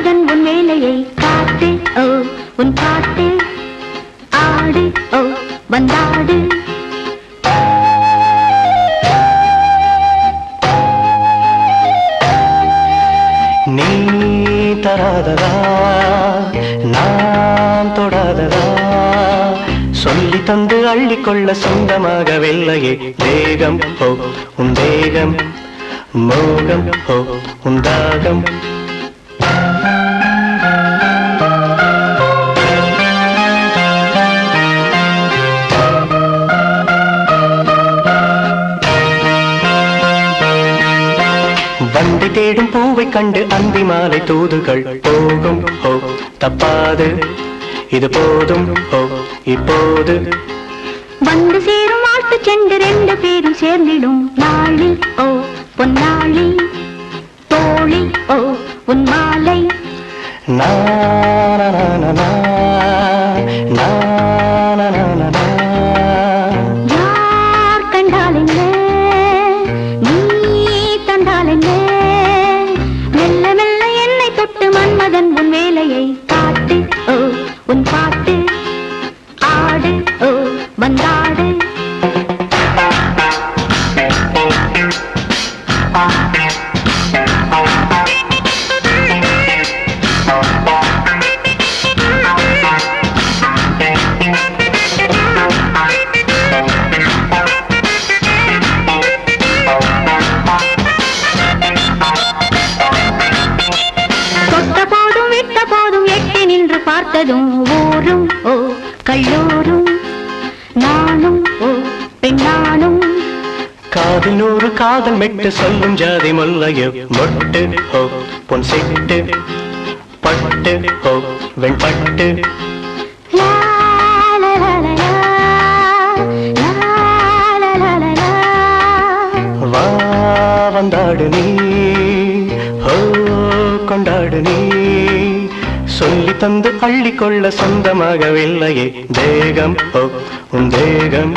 மன்மதன் உன் வேலையை காட்டு ஓ உன் பாட்டு ஆடு ஓ வந்தாடு நீ தராததா நான் தொடாததா சொல்லி தந்து அள்ளிக்கொள்ள சொந்தமாகவில்லையே தேகம் ஹோ உன் தேகம் மோகம் ஹோ உன் தாகம் வண்டி தேடும் பூவை கண்டு அந்தி மாலை தூதுகள் போகும் ஹோ தப்பாது இது போதும் ஹோ இப்போது வந்து சேரும் வாழ்த்து சென்று ரெண்டு பேரும் சேர்ந்திடும் நாளி ஓ பொன்னாளி தோழி ஓ உன் மாலை யார் கண்டால் என்ன நீ தந்தால் என்ன மெல்ல மெல்ல என்னை தொட்டு மன்மதன் உன் வேலையை காட்டு ஓ உன் பாட்டு ஆடு ஓ வந்தாடு தொட்ட போதும் விட்ட போதும் எட்டி நின்று பார்த்ததும் ஊரும் ஓ கல்லூரும் நானும் ஓ பெண்ணானும் காதில் நூறு காதல் மெட்டு சொல்லும் ஜாதி முல்லையோ மொட்டு ஹோ பொன் சிட்டு பட்டு ஹோ வெண்பட்டு லா லா லா லா லா லா லா லா லா வா வந்தாடு நீ ஹோ கொண்டாடு நீ சொல்லி தந்து அள்ளிக்கொள்ள சொந்தமாகவில்லையே தேகம் ஹோ உன் தேகம்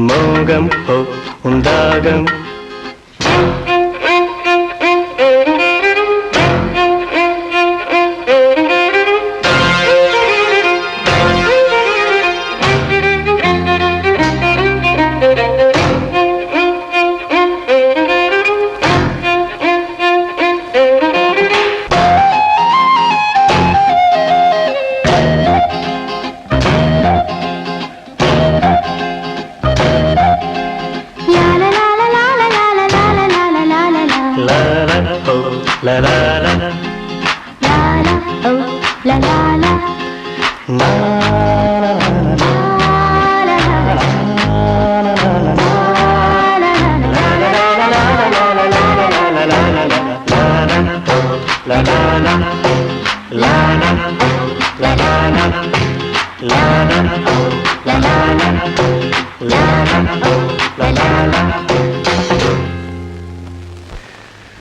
மோகம் ஹோ உன் தாகம் La la la la la la oh la la la la la la la la la